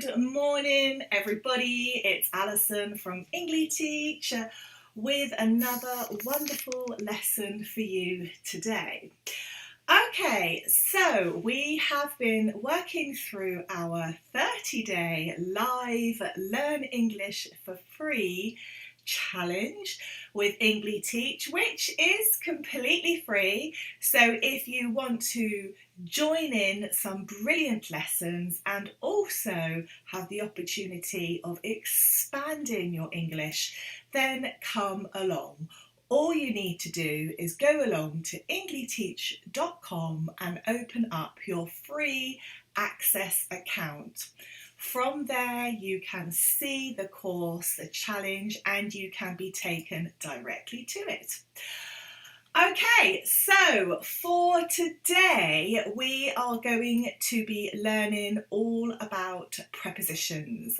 Good morning, everybody. It's Alison from Engli-teach with another wonderful lesson for you today. Okay, so we have been working through our 30-day live Learn English for Free challenge with Engli-teach, which is completely free. So if you want to join in some brilliant lessons and also have the opportunity of expanding your English, then come along. All you need to do is go along to engli-teach.com and open up your free access account. From there, you can see the course, the challenge, and you can be taken directly to it. Okay, so for today, we are going to be learning all about prepositions.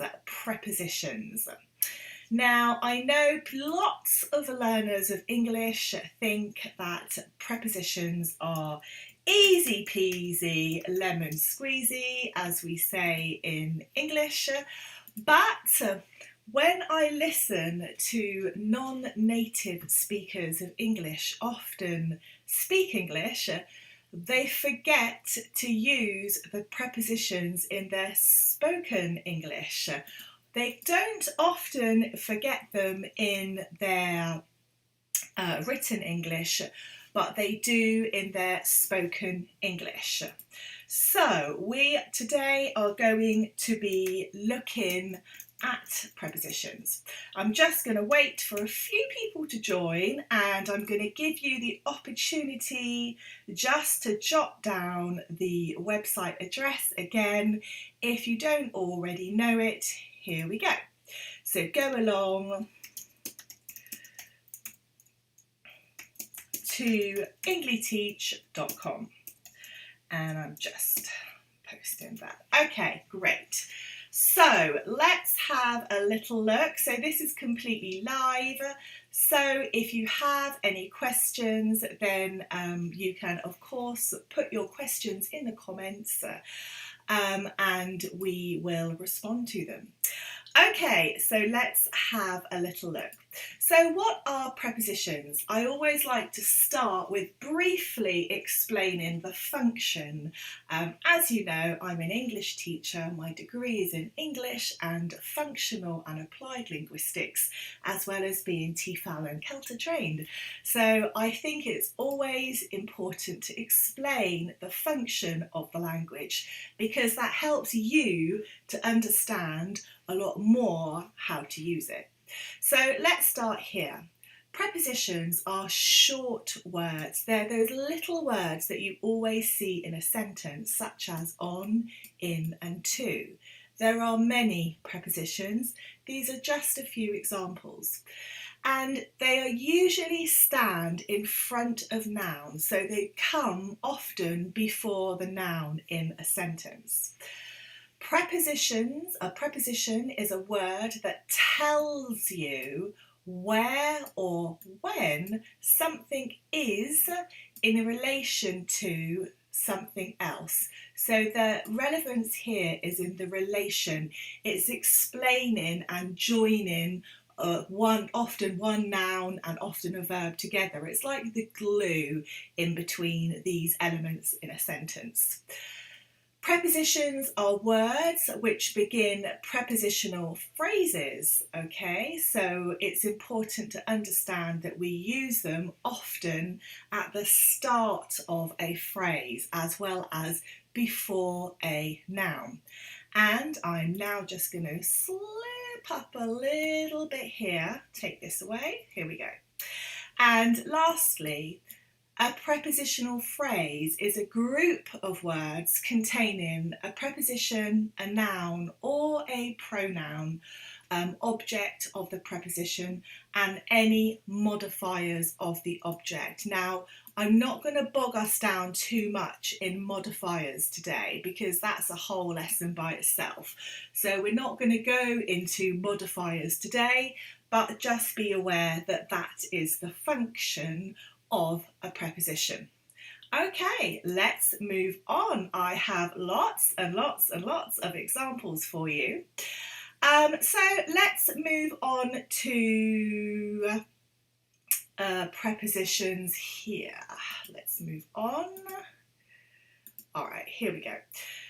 Now, I know lots of learners of English think that prepositions are easy peasy lemon squeezy, as we say in English, but when I listen to non-native speakers of English often speak English, they forget to use the prepositions in their spoken English. They don't often forget them in their written English, but they do in their spoken English. So we today are going to be looking at prepositions. I'm just going to wait for a few people to join, and I'm going to give you the opportunity just to jot down the website address again. If you don't already know it, here we go. So go along to engli-teach.com, and I'm just posting that. Okay, great. So let's have a little look. So this is completely live. So if you have any questions, then you can, of course, put your questions in the comments and we will respond to them. Okay, so let's have a little look. So what are prepositions? I always like to start with briefly explaining the function. As you know, I'm an English teacher. My degree is in English and functional and applied linguistics, as well as being TEFL and CELTA trained. So I think it's always important to explain the function of the language, because that helps you to understand a lot more how to use it. So let's start here. Prepositions are short words. They're those little words that you always see in a sentence, such as on, in, and to. There are many prepositions. These are just a few examples. And they are usually stand in front of nouns, so they come often before the noun in a sentence. Prepositions, a preposition is a word that tells you where or when something is in relation to something else. So the relevance here is in the relation. It's explaining and joining often one noun and often a verb together. It's like the glue in between these elements in a sentence. Prepositions are words which begin prepositional phrases, okay? So it's important to understand that we use them often at the start of a phrase as well as before a noun. And I'm now just going to slip up a little bit here, take this away, here we go. And lastly, a prepositional phrase is a group of words containing a preposition, a noun, or a pronoun, object of the preposition, and any modifiers of the object. Now, I'm not going to bog us down too much in modifiers today, because that's a whole lesson by itself. So we're not going to go into modifiers today, but just be aware that that is the function of a preposition. Okay, let's move on. I have lots and lots and lots of examples for you. So let's move on to prepositions here. Let's move on. All right, here we go.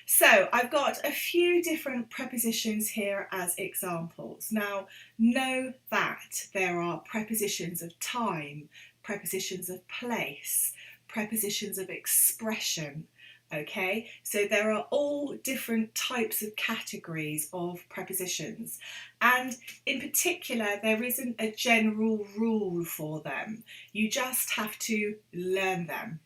So I've got a few different prepositions here as examples. Now, know that there are prepositions of time, prepositions of place, prepositions of expression, okay? So there are all different types of categories of prepositions. And in particular, there isn't a general rule for them. You just have to learn them.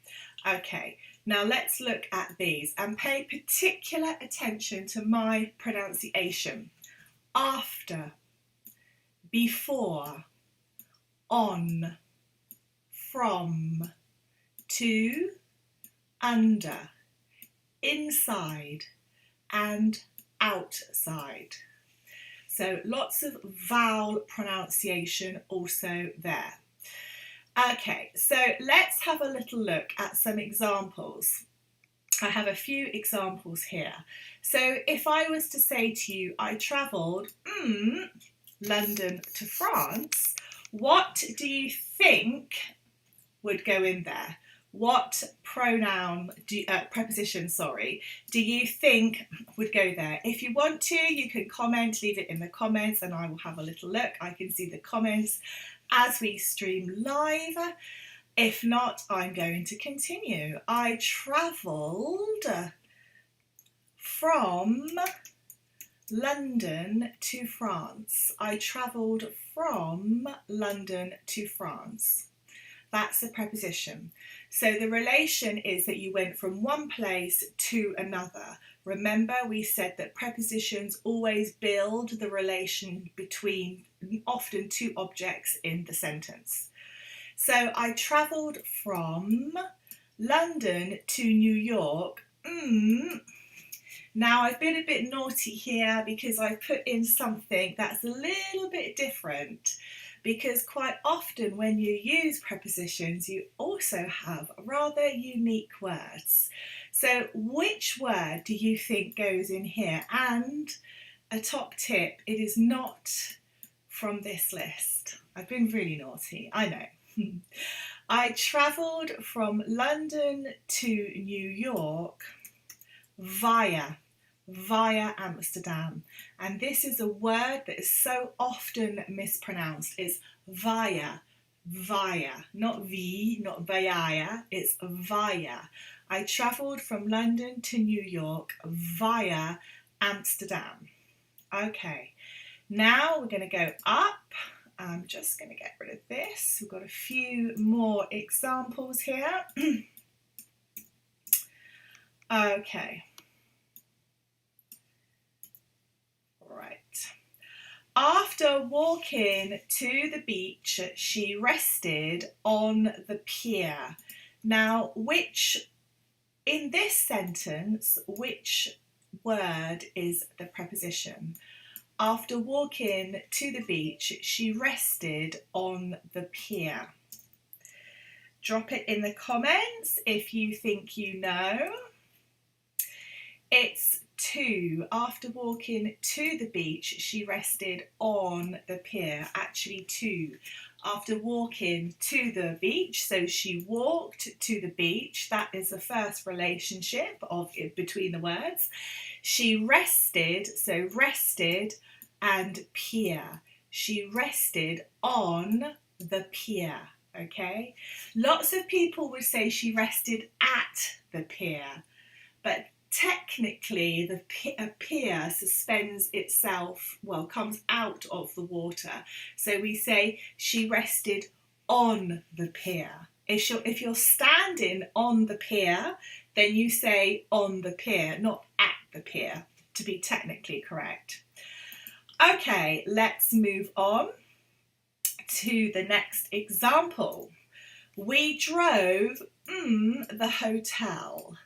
Okay. Now let's look at these and pay particular attention to my pronunciation. After, before, on, from, to, under, inside and outside. So lots of vowel pronunciation also there. Okay, so let's have a little look at some examples. I have a few examples here. So if I was to say to you, I travelled London to France, what do you think would go in there? What preposition, do you think would go there? If you want to, you can comment, leave it in the comments, and I will have a little look. I can see the comments as we stream live. If not, I'm going to continue. I travelled from London to France. I travelled from London to France. That's a preposition. So the relation is that you went from one place to another. Remember, we said that prepositions always build the relation between often two objects in the sentence. So I travelled from London to New York. Now I've been a bit naughty here because I've put in something that's a little bit different, because quite often when you use prepositions you also have rather unique words. So which word do you think goes in here? And a top tip, it is not from this list. I've been really naughty, I know. I travelled from London to New York via Amsterdam. And this is a word that is so often mispronounced. It's via, not vi, not via, it's via. I travelled from London to New York via Amsterdam. Okay, now we're going to go up. I'm just going to get rid of this. We've got a few more examples here. Okay. Right. After walking to the beach, she rested on the pier. Now, in this sentence, which word is the preposition? After walking to the beach, she rested on the pier. Drop it in the comments if you think you know. It's to. After walking to the beach, she rested on the pier. Actually, to. After walking to the beach, so she walked to the beach. That is the first relationship between the words. She rested, so rested and pier. She rested on the pier, okay? Lots of people would say she rested at the pier, but technically a pier suspends itself, comes out of the water. So we say she rested on the pier. If you're standing on the pier, then you say on the pier, not at the pier, to be technically correct. Okay, let's move on to the next example. We drove the hotel.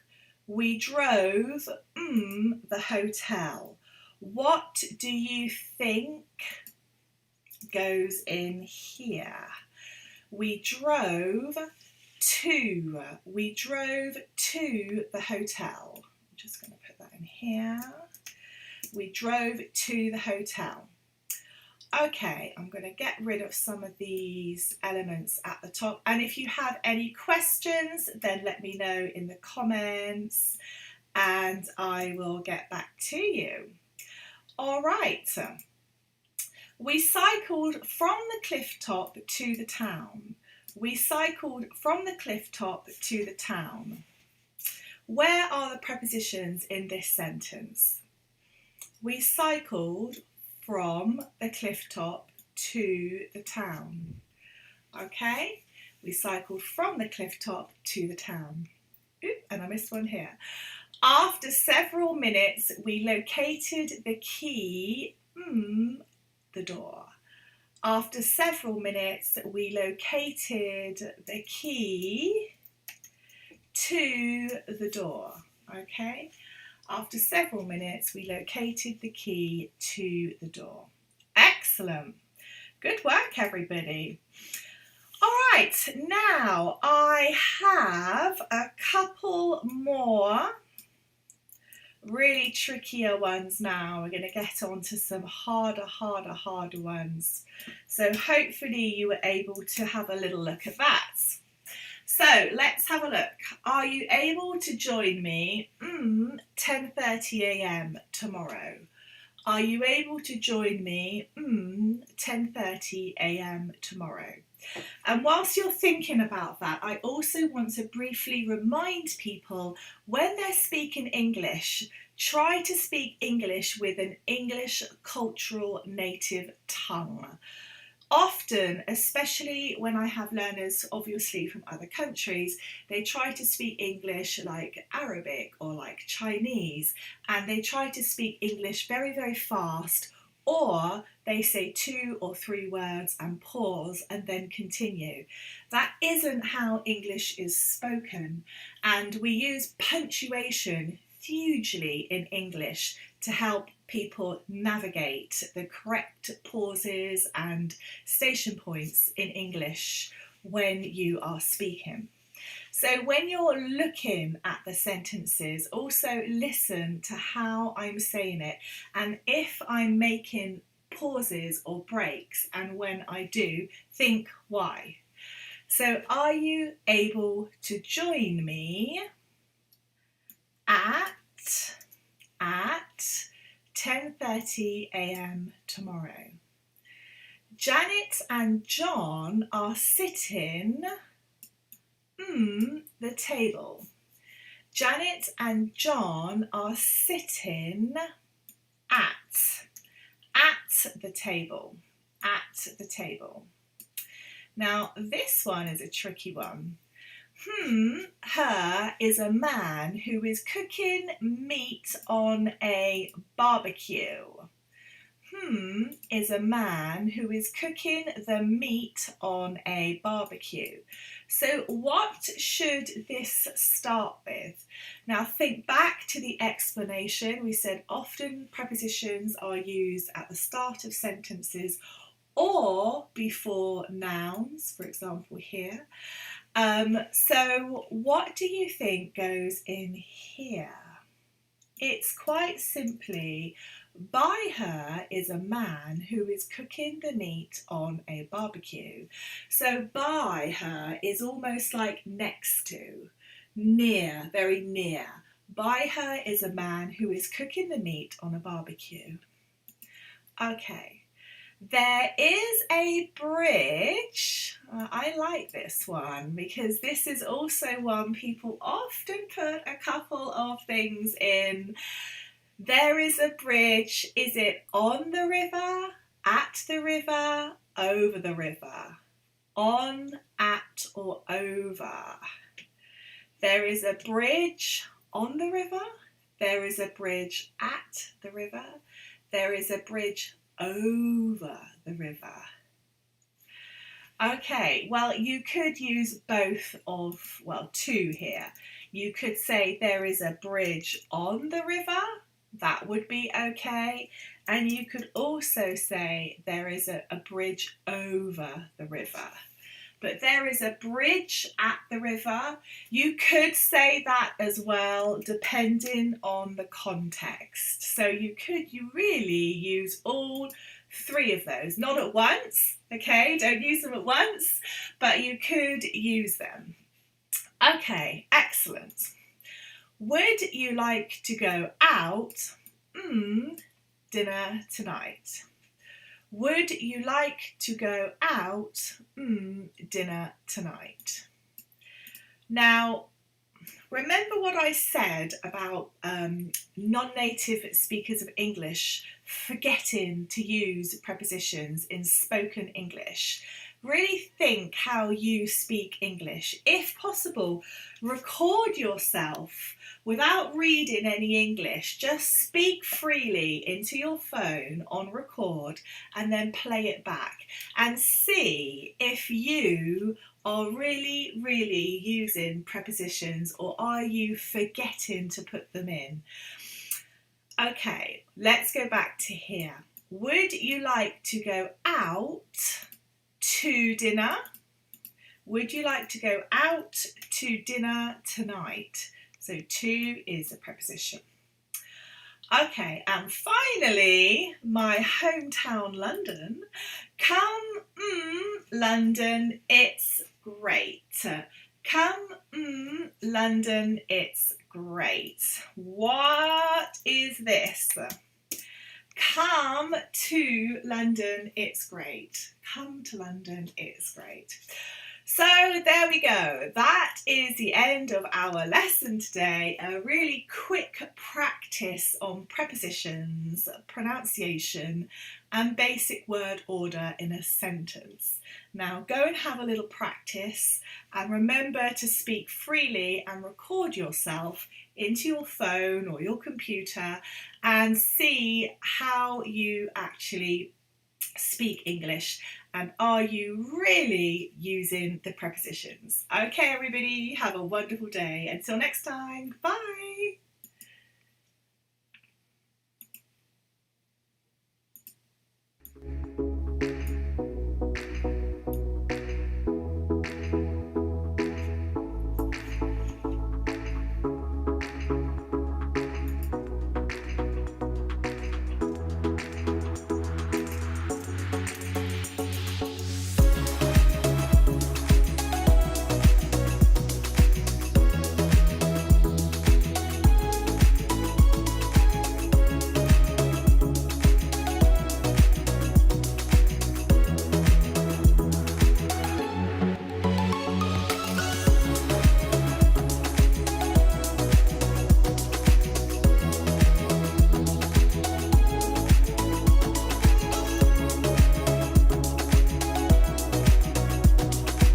We drove the hotel. What do you think goes in here? We drove to. We drove to the hotel. I'm just going to put that in here. We drove to the hotel. Okay, I'm going to get rid of some of these elements at the top. And if you have any questions, then let me know in the comments and I will get back to you. All right. We cycled from the cliff top to the town. We cycled from the cliff top to the town. Where are the prepositions in this sentence? We cycled from the cliff top to the town. Okay, we cycled from the cliff top to the town. Oop, and I missed one here. After several minutes, we located the key, the door. After several minutes, we located the key to the door. Okay. After several minutes, we located the key to the door. Excellent. Good work, everybody. All right, now I have a couple more really trickier ones now. We're going to get on to some harder ones. So hopefully you were able to have a little look at that. So let's have a look. Are you able to join me 10:30 a.m. tomorrow? Are you able to join me 10:30 a.m. tomorrow? And whilst you're thinking about that, I also want to briefly remind people when they're speaking English, try to speak English with an English cultural native tongue. Often, especially when I have learners obviously from other countries, they try to speak English like Arabic or like Chinese, and they try to speak English very fast, or they say 2 or 3 words and pause and then continue. That isn't how English is spoken, and we use punctuation hugely in English to help people navigate the correct pauses and station points in English when you are speaking. So when you're looking at the sentences, also listen to how I'm saying it and if I'm making pauses or breaks, and when I do, think why. So are you able to join me at 10:30 a.m. tomorrow? Janet and John are sitting the table. Janet and John are sitting at the table. At the table. Now this one is a tricky one. Her is a man who is cooking meat on a barbecue. Is a man who is cooking the meat on a barbecue. So what should this start with? Now think back to the explanation. We said often prepositions are used at the start of sentences or before nouns, for example here. So what do you think goes in here? It's quite simply, by her is a man who is cooking the meat on a barbecue. So by her is almost like next to, near, very near. By her is a man who is cooking the meat on a barbecue. Okay. There is a bridge. I like this one because this is also one people often put a couple of things in. There is a bridge. Is it on the river, at the river, over the river? On, at, or over? There is a bridge on the river. There is a bridge at the river. There is a bridge over the river. Okay, well, you could use both of, well, 2 here. You could say there is a bridge on the river. That would be okay. And you could also say there is a bridge over the river. but there is a bridge at the river. You could say that as well, depending on the context. So you really use all three of those, not at once, okay? Don't use them at once, but you could use them. Okay, excellent. Would you like to go out? Dinner tonight. Would you like to go out? Dinner tonight. Now, remember what I said about non-native speakers of English forgetting to use prepositions in spoken English. Really think how you speak English. If possible, record yourself without reading any English. Just speak freely into your phone on record and then play it back and see if you are really using prepositions, or are you forgetting to put them in? Okay, let's go back to here. Would you like to go out to dinner? Would you like to go out to dinner tonight? So to is a preposition. Okay, and finally, my hometown London. Come, London, it's great. Come, London, it's great. What is this? Come to London, it's great. Come to London, it's great. So there we go. That is the end of our lesson today. A really quick practice on prepositions, pronunciation, and basic word order in a sentence. Now go and have a little practice, and remember to speak freely and record yourself into your phone or your computer and see how you actually speak English, and are you really using the prepositions? Okay, everybody, have a wonderful day. Until next time, bye.